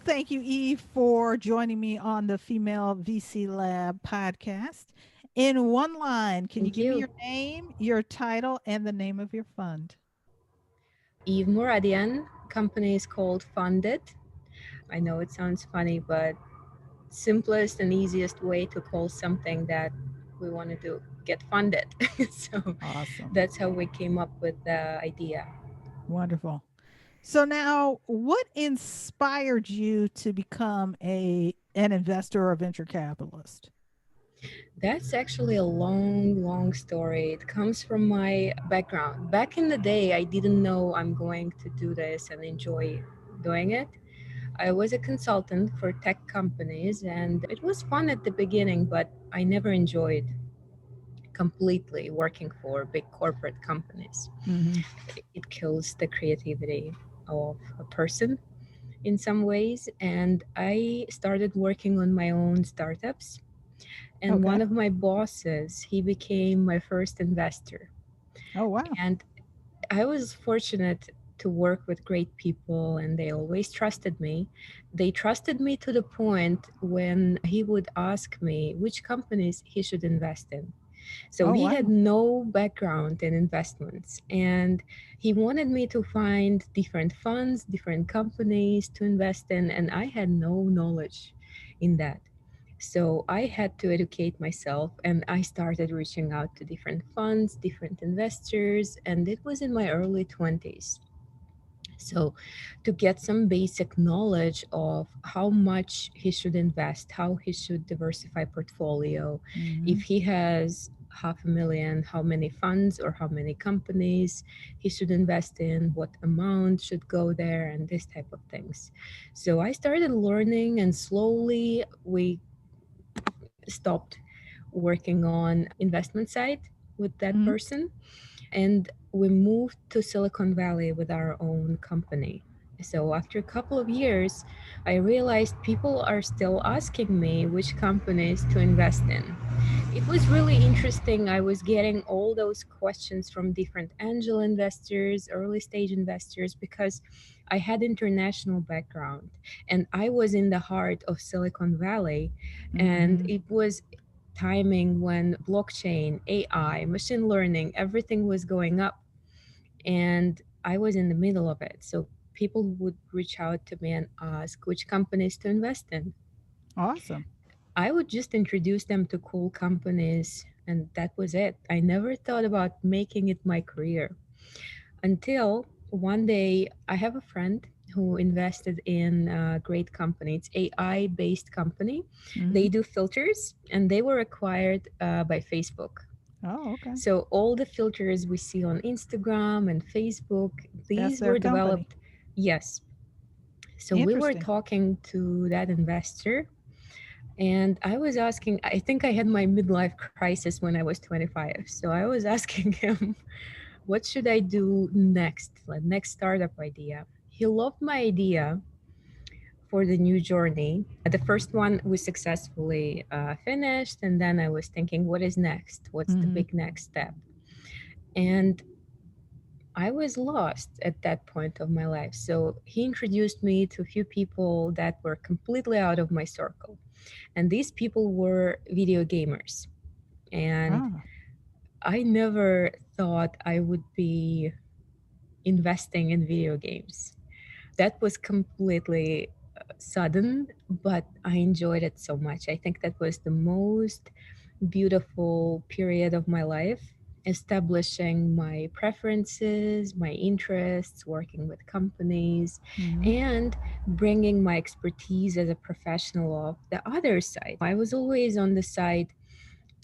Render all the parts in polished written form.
Thank you, Eve, for joining me on the Female VC Lab podcast. In one line, can you Thank give me you. your name, your title, and the name of your fund? Eve Muradyan, company is called Funded. I know it sounds funny, but simplest and easiest way to call something that we want to do, get funded. So Awesome. that's how we came up with the idea. Wonderful. So now, what inspired you to become an investor or venture capitalist? That's actually a long, long story. It comes from my background. Back in the day, I didn't know I'm going to do this and enjoy doing it. I was a consultant for tech companies and it was fun at the beginning, but I never enjoyed completely working for big corporate companies. Mm-hmm. It kills the creativity of a person in some ways. And I started working on my own startups. And Okay. one of my bosses, he became my first investor. Oh, wow. And I was fortunate to work with great people and they always trusted me. They trusted me to the point when he would ask me which companies he should invest in. So Oh, he had wow. no background in investments and he wanted me to find different funds, different companies to invest in, and I had no knowledge in that. So I had to educate myself and I started reaching out to different funds, different investors, and it was in my early 20s. So, to get some basic knowledge of how much he should invest, how he should diversify portfolio, Mm-hmm. if he has half a million, how many funds or how many companies he should invest in, what amount should go there, and this type of things. So I started learning, and slowly we stopped working on investment side with that Mm-hmm. person and we moved to Silicon Valley with our own company. So after a couple of years, I realized people are still asking me which companies to invest in. It was really interesting. I was getting all those questions from different angel investors, early stage investors, because I had international background and I was in the heart of Silicon Valley. And Mm-hmm. it was timing when blockchain, AI, machine learning, everything was going up. And I was in the middle of it. So people would reach out to me and ask which companies to invest in. Awesome. I would just introduce them to cool companies, and that was it. I never thought about making it my career until one day I have a friend who invested in a great company. It's AI based company. Mm-hmm. They do filters, and they were acquired by Facebook. Oh, okay. So all the filters we see on Instagram and Facebook, That's these their were company. developed. Yes. So we were Interesting. talking to that investor and I was asking, I think I had my midlife crisis when I was 25. So I was asking him, what should I do next? Like next startup idea. He loved my idea for the new journey. The first one we successfully finished. And then I was thinking, what is next? What's the Mm-hmm. big next step? And I was lost at that point of my life. So he introduced me to a few people that were completely out of my circle. And these people were video gamers. And Ah, I never thought I would be investing in video games. That was completely sudden, but I enjoyed it so much. I think that was the most beautiful period of my life, establishing my preferences, my interests, working with companies, mm-hmm. and bringing my expertise as a professional of the other side. I was always on the side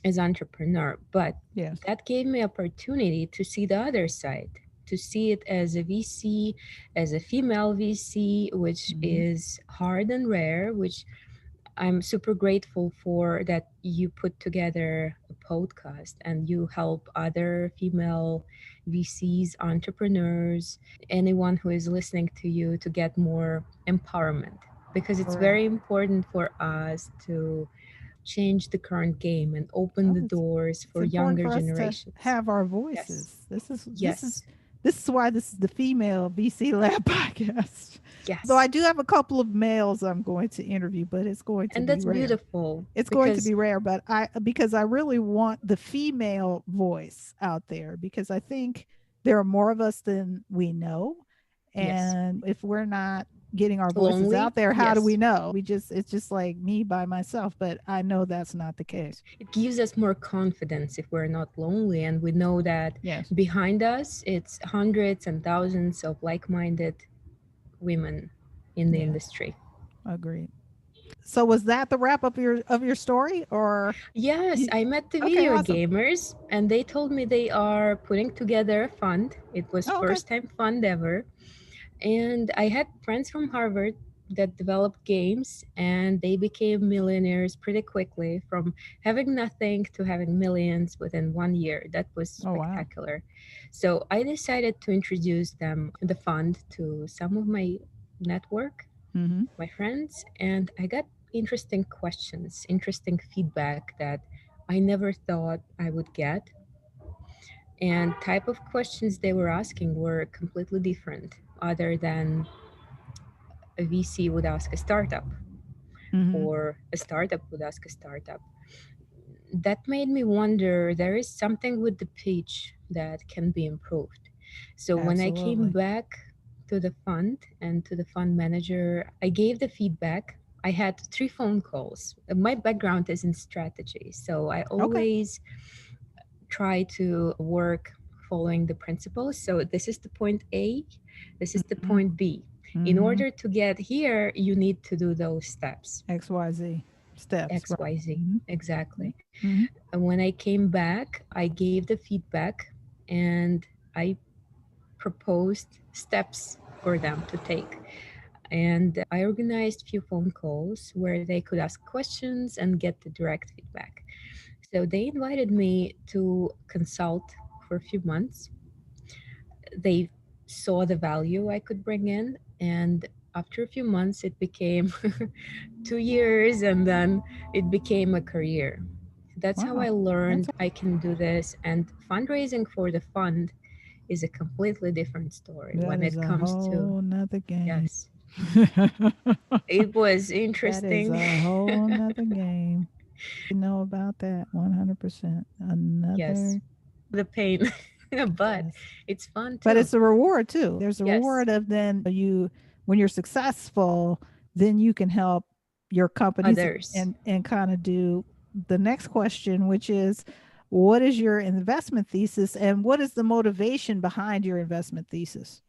as entrepreneur, but Yes. that gave me opportunity to see the other side, to see it as a VC, as a female VC, which Mm-hmm. is hard and rare, which I'm super grateful for that you put together a podcast and you help other female VCs, entrepreneurs, anyone who is listening to you to get more empowerment because it's Correct. very important for us to change the current game and open Oh, the doors it's for important younger for us to generations. have our Yes. voices. This is Yes. this is why this is the female VC Lab podcast. Though I Yes. do have a couple of males I'm going to interview, but it's going to And be that's rare. beautiful It's going to because, be rare, but I because I really want the female voice out there because I think there are more of us than we know. yes, And if we're not getting our voices out lonely. there, how do we Yes. know? We just it's just like me by myself, but I know that's not the case. It gives us more confidence if we're not lonely and we know that Yes, behind us it's hundreds and thousands of like-minded women in the yes, industry. agreed. So was that the wrap up of your story or Yes, you, I met the okay, video awesome. gamers and they told me they are putting together a fund. It was Oh, okay. first time fund ever. And I had friends from Harvard that developed games and they became millionaires pretty quickly from having nothing to having millions within 1 year. That was Oh wow. spectacular. So I decided to introduce them, the fund, to some of my network, Mm-hmm. my friends, and I got interesting questions, interesting feedback that I never thought I would get. And type of questions they were asking were completely different other than a VC would ask a startup Mm-hmm. or a startup would ask a startup. That made me wonder there is something with the pitch that can be improved. So when I came Absolutely. back to the fund and to the fund manager, I gave the feedback. I had 3 phone calls. My background is in strategy, so I Okay. always try to work following the principles. So this is the point A, this is the Mm-hmm. point B. In Mm-hmm. order to get here, you need to do those steps. XYZ steps, right? XYZ, Mm-hmm. exactly. Mm-hmm. And when I came back, I gave the feedback and I proposed steps for them to take. And I organized few phone calls where they could ask questions and get the direct feedback. So they invited me to consult for a few months. They saw the value I could bring in, and after a few months it became 2 years, and then it became a career. That's how I Wow. learned That's I can do this. And fundraising for the fund is a completely different story that when is it a comes to, whole nother game. yes, it was That is interesting. a whole nother game. Know about that 100%. Yes, Another, the pain, but yes. it's fun But too. it's a reward too. There's a Yes, reward of then you, when you're successful, then you can help your companies others. and kind of do the next question, which is what is your investment thesis and what is the motivation behind your investment thesis?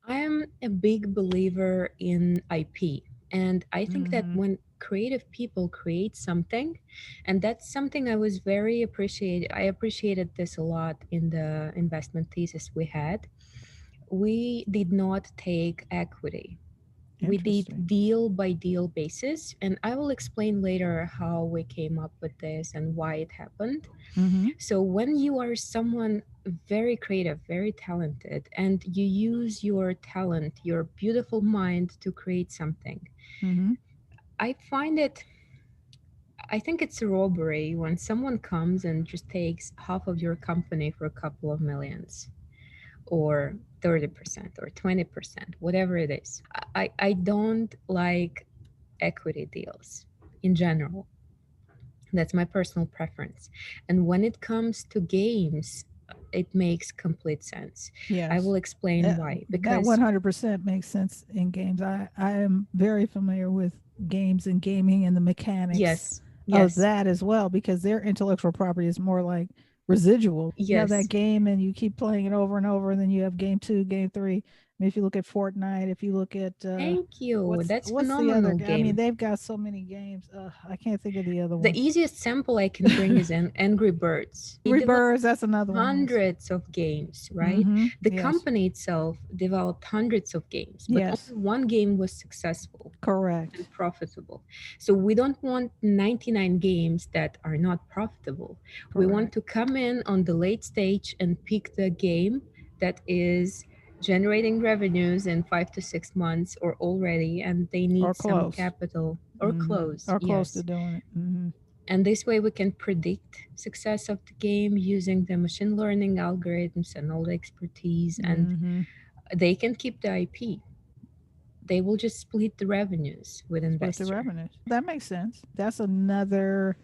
I am a big believer in IP. And I think that Mm-hmm. when creative people create something, and that's something I was very appreciated. I appreciated this a lot in the investment thesis we had. We did not take equity. We did Interesting. deal by deal basis, and I will explain later how we came up with this and why it happened. Mm-hmm. So, when you are someone very creative, very talented, and you use your talent, your beautiful mind to create something, Mm-hmm. I find it, I think it's a robbery when someone comes and just takes half of your company for a couple of millions or 30% or 20%, whatever it is. I don't like equity deals in general. That's my personal preference. And when it comes to games, it makes complete sense. I Yes. will explain why. That Because, 100% makes sense in games. I am very familiar with games and gaming and the mechanics yes, of yes, that as well because their intellectual property is more like residual. You have that yes. game and you keep playing it over and over, and then you have game two, game three. I mean, if you look at Fortnite, if you look at Thank you. That's what's the other phenomenal game? I mean, game. they've got so many games. I can't think of the other The one. easiest sample I can bring is Angry Birds. They Angry developed Birds, that's another one. Yes. hundreds of games, right? Mm-hmm. The Yes. company itself developed hundreds of games, but Yes. only one game was successful and Correct. profitable. So we don't want 99 games that are not profitable. We want Correct. to come in on the late stage and pick the game that is generating revenues in 5 to 6 months or already, and they Or need some close. capital or Mm-hmm. close. Or close to Yes. doing it. Mm-hmm. And this way we can predict success of the game using the machine learning algorithms and all the expertise, and Mm-hmm. they can keep the IP. They will just split the revenues with Split the investor. revenues. That makes sense. That's another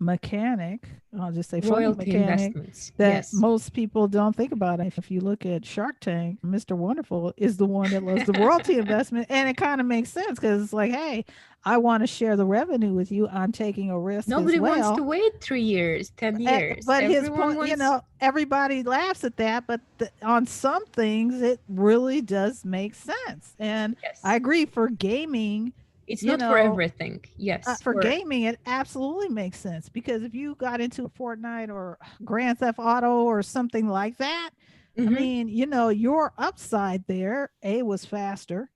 mechanic, I'll just say funny Royalty mechanic, investments. that Yes. most people don't think about. If you look at Shark Tank, Mr. Wonderful is the one that loves the royalty investment. And it kind of makes sense because it's like, hey, I want to share the revenue with you. I'm taking a risk as Nobody wants to well. wait 3 years, 10 years. But his Everyone point, wants, everybody laughs at that, but on some things, it really does make sense. And I yes. agree for gaming, It's you not for know, everything. Yes. for For gaming, it absolutely makes sense because if you got into Fortnite or Grand Theft Auto or something like that, I hmm mean, your upside there, A, was faster,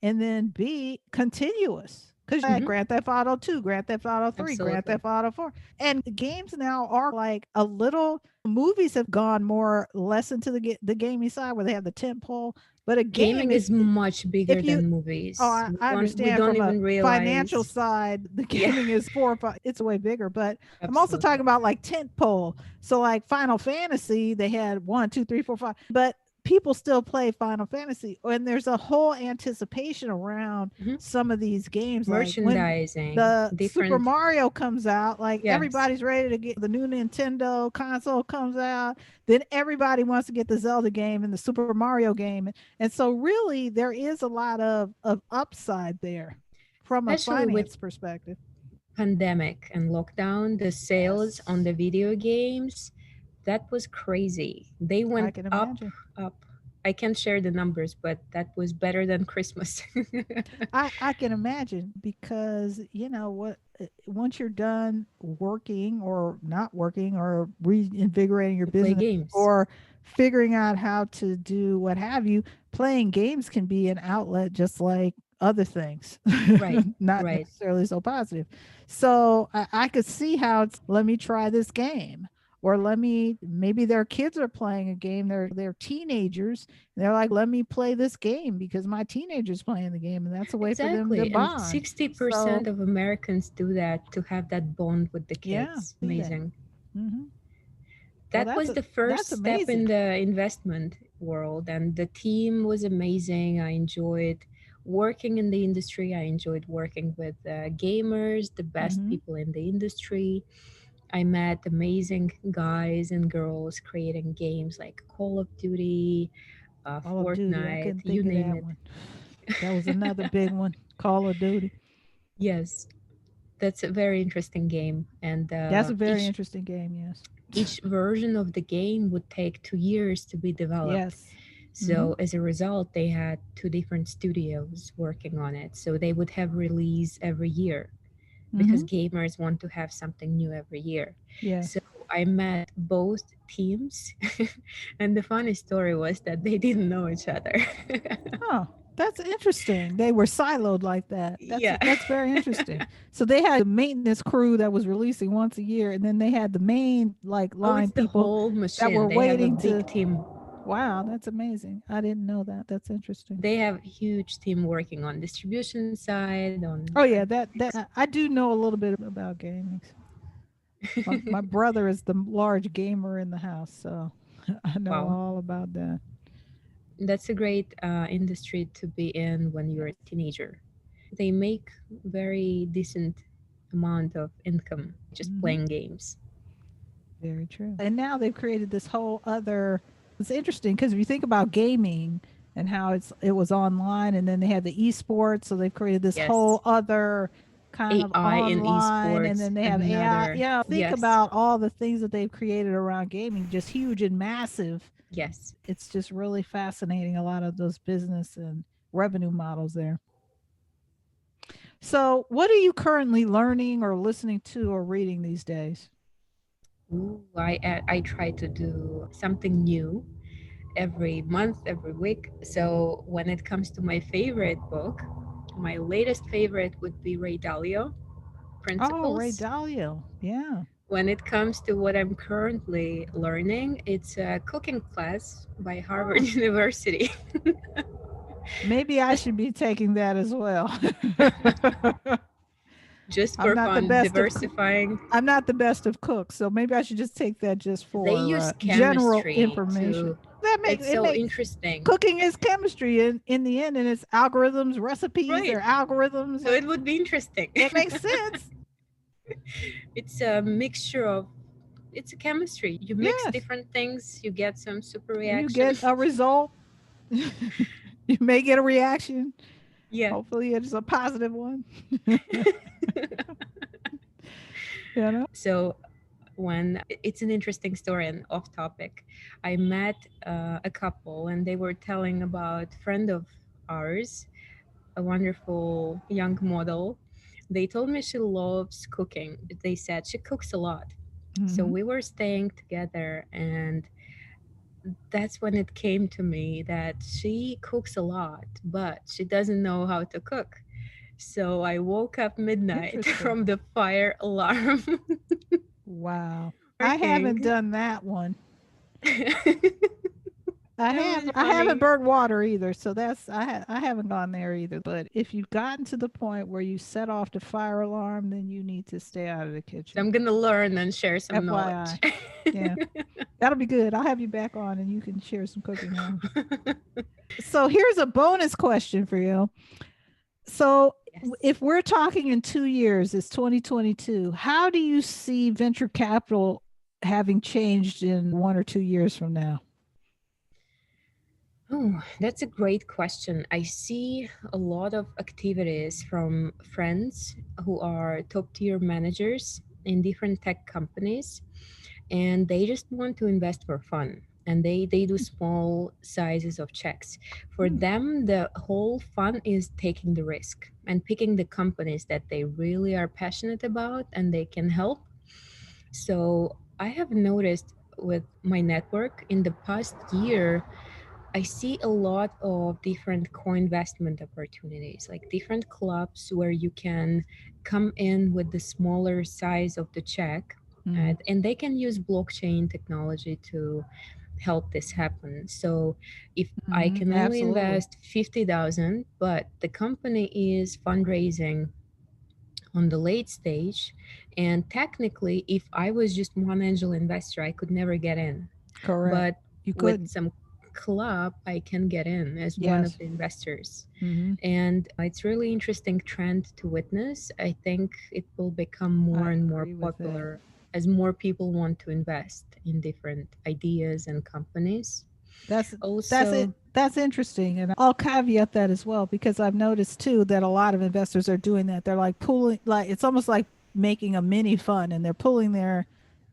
and then B, continuous. Because you had hmm Grand Theft Auto 2, Grand Theft Auto 3, Grand absolutely. Theft Auto 4. And games now are like a little, movies have gone more less into the gaming side where they have the tent pole. But a game Gaming is, is much bigger if you, than oh, movies. I We understand don't from a even financial realize. side, the Yeah, gaming is 4 or 5, it's way bigger. But I'm also talking absolutely. about like tent pole. So like Final Fantasy, they had 1, 2, 3, 4, 5, but people still play Final Fantasy, and there's a whole anticipation around hmm some of these games. Like when Merchandising, the Super different. Mario comes out, like Yes, everybody's ready to get the new Nintendo console comes out, then everybody wants to get the Zelda game and the Super Mario game. And so really there is a lot of upside there from a especially with finance perspective. pandemic and lockdown, the sales on Yes, the video games, that was crazy. They I went can up, imagine. up. I can't share the numbers, but that was better than Christmas. I can imagine because what, once you're done working or not working or reinvigorating your To play business games. or figuring out how to do what have you, playing games can be an outlet just like other things, Right, not right. necessarily so positive. So I could see how it's, let me try this game. Or maybe their kids are playing a game, they're teenagers, they're like, let me play this game because my teenager's playing the game, and that's a way for them to Exactly. And bond. So 60% of Americans do that to have that bond with the yeah, kids. see that. Amazing. Hmm. Well, That was the first that's step in amazing. the investment world, and the team was amazing. I enjoyed working in the industry. I enjoyed working with gamers, the best Hmm. people in the industry. I met amazing guys and girls creating games like Call of Duty, Call of Duty, I Fortnite, couldn't you think of name that it. one. That was another big one. Call of Duty. Yes, that's a very interesting game, and That's a very interesting game. Yes. each version of the game would take 2 years to be developed. Yes. Hmm. So as a result, they had two different studios working on it. So they would have release every year because Hmm. gamers want to have something new every year. So Yes. I met both teams, and the funny story was that they didn't know each other. Oh, that's interesting. They were siloed like that. That's Yeah, that's very interesting. So they had a maintenance crew that was releasing once a year, and then they had the main like oh, line it's the people whole that were machine. They have a waiting big to. team. Wow, that's amazing. I didn't know that. That's interesting. They have a huge team working on distribution side, on Oh yeah, analytics. I do know a little bit about gaming. My brother is the large gamer in the house, so I know Wow. all about that. That's a great industry to be in when you're a Yes. teenager. They make very decent amount of income just Hmm. playing games. Very true. And now they've created this whole other. It's interesting because if you think about gaming and how it was online, and then they had the esports, so they've created this Yes. whole other kind of AI in online, and esports, then they have AI. another. Yeah, think Yes. about all the things that they've created around gaming, just huge and massive. Yes. It's just really fascinating. A lot of those business and revenue models there. So, what are you currently learning or listening to or reading these days? Ooh, I try to do something new every month, every week. So when it comes to my favorite book, my latest favorite would be Ray Dalio, Oh, Ray Principles. Dalio. Yeah. When it comes to what I'm currently learning, it's a cooking class by Harvard Oh, University. maybe I should be taking that as well. just I'm for not the fun, best of diversifying. I'm not the best of cooks, so maybe I should just take that just They for use general chemistry information. to, That makes it's it so makes interesting. cooking is chemistry in the end, and it's algorithms, recipes, Right. they're algorithms. So it would be interesting. It makes sense. It's a mixture of, it's a chemistry. You mix Yes, different things, you get some super you reaction. get a result. You may get a reaction. Yeah. Hopefully, it's a positive one. You know. So when it's an interesting story and off topic, I met a couple and they were telling about friend of ours, a wonderful young model. They told me she loves cooking. They said she cooks a lot. So Hmm. we were staying together, and that's when it came to me that she cooks a lot, but she doesn't know how to cook. So I woke up midnight Interesting. from the fire alarm Wow. I haven't working. done that one. It was I haven't funny. burned water either, so I haven't gone there either. But if you've gotten to the point where you set off the fire alarm, then you need to stay out of the So kitchen. I'm gonna learn and share some knowledge. FYI. Yeah, that'll be good. I'll have you back on and you can share some cooking knowledge. So here's a bonus question for you. So Yes. if we're talking in 2 years, it's 2022, how do you see venture capital having changed in 1 or 2 years from now? Oh, that's a great question. I see a lot of activities from friends who are top tier managers in different tech companies, and they just want to invest for fun. And they do small sizes of checks. For Hmm. them, the whole fun is taking the risk and picking the companies that they really are passionate about and they can help. So I have noticed with my network in the past year, I see a lot of different co-investment opportunities, like different clubs where you can come in with the smaller size of the check, Hmm. and they can use blockchain technology to help this happen. So if I Hmm. can only Absolutely. invest 50,000, but the company is fundraising on the late stage, and technically if I was just one angel investor, I could never get in, Correct. but You with couldn't. some club I can get in as one of Yes. the investors. Hmm. And it's really interesting trend to witness. I think it will become I more and more agree with that. popular as more people want to invest in different ideas and companies. That's that's it. Also, That's interesting, and I'll caveat that as well because I've noticed too that a lot of investors are doing that. They're like pulling, like it's almost like making a mini fund, and they're pulling their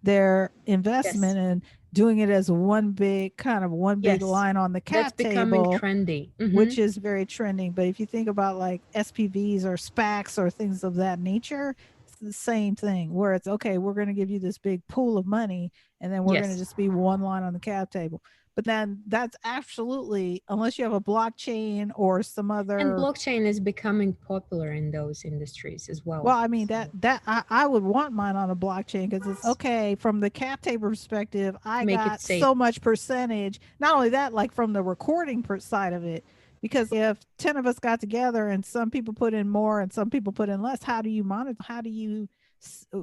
yes, investment and doing it as one big yes, line on the that's cap becoming table, trendy. which is very trending. But if you think about like SPVs or SPACs or things of that nature, it's the same thing where it's okay, we're going to give you this big pool of money and then we're going to Yes. just be one line on the cap table. But then that's absolutely, unless you have a blockchain or some And other, blockchain is becoming popular in those industries as well. well, I mean So I would want mine on a blockchain because it's okay from the cap table perspective. I make it got safe. so much percentage. Not only that, like from the recording side of it, because if 10 of us got together and some people put in more and some people put in less, how do you monitor? How do you,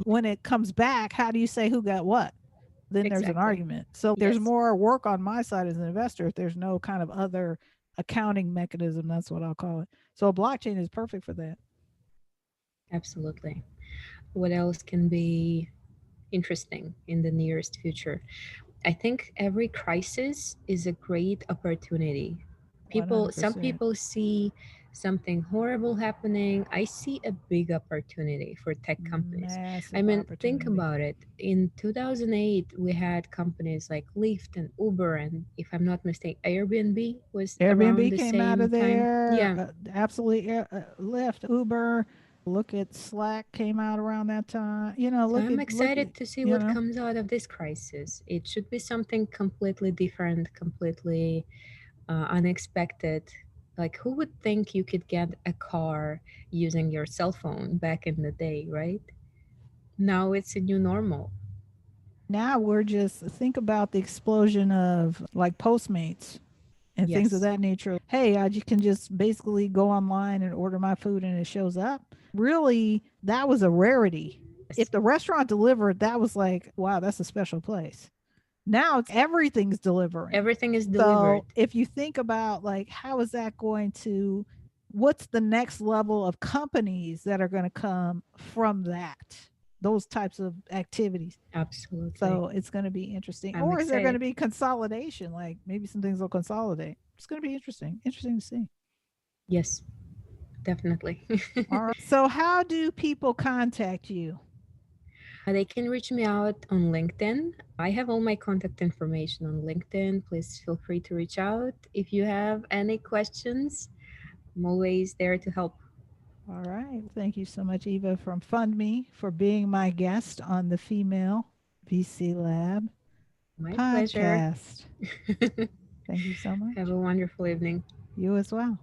when it comes back, how do you say who got what? Then there's an Exactly. argument. So there's Yes, more work on my side as an investor if there's no kind of other accounting mechanism. That's what I'll call it. So a blockchain is perfect for that. absolutely. What else can be interesting in the nearest future? I think every crisis is a great opportunity. Some 100%. people see something horrible happening. I see a big opportunity for tech companies. I Massive mean, think opportunity. about it. In 2008, we had companies like Lyft and Uber, and if I'm not mistaken, Airbnb was around Airbnb the came out same of time. there. Yeah. Absolutely, Lyft, Uber. Look at Slack came out around that time. So I'm Look at excited to see you what know. comes out of this crisis. It should be something completely different, completely unexpected. Like, who would think you could get a car using your cell phone back in the day, right? Now it's a new normal. Now we're just think about the explosion of like Postmates. and things of Yes. that nature. Hey, I can just basically go online and order my food and it shows up. Really, that was a rarity. If Yes. the restaurant delivered, that was like, wow, that's a special place. Now it's everything's delivering. Everything is delivered. So if you think about like, how is that going to, what's the next level of companies that are going to come from that, those types of activities? Absolutely. So it's going to be interesting. I'm Or is there going excited. to be consolidation? Like maybe some things will consolidate. It's going to be interesting to see. Yes, definitely. All right. So how do people contact you? They can reach me out on LinkedIn. I have all my contact information on LinkedIn. Please feel free to reach out if you have any questions. I'm always there to help. All right. Thank you so much, Eva from FundMe, for being my guest on the Female VC Lab My pleasure. podcast. Thank you so Have much. a wonderful evening. You as well.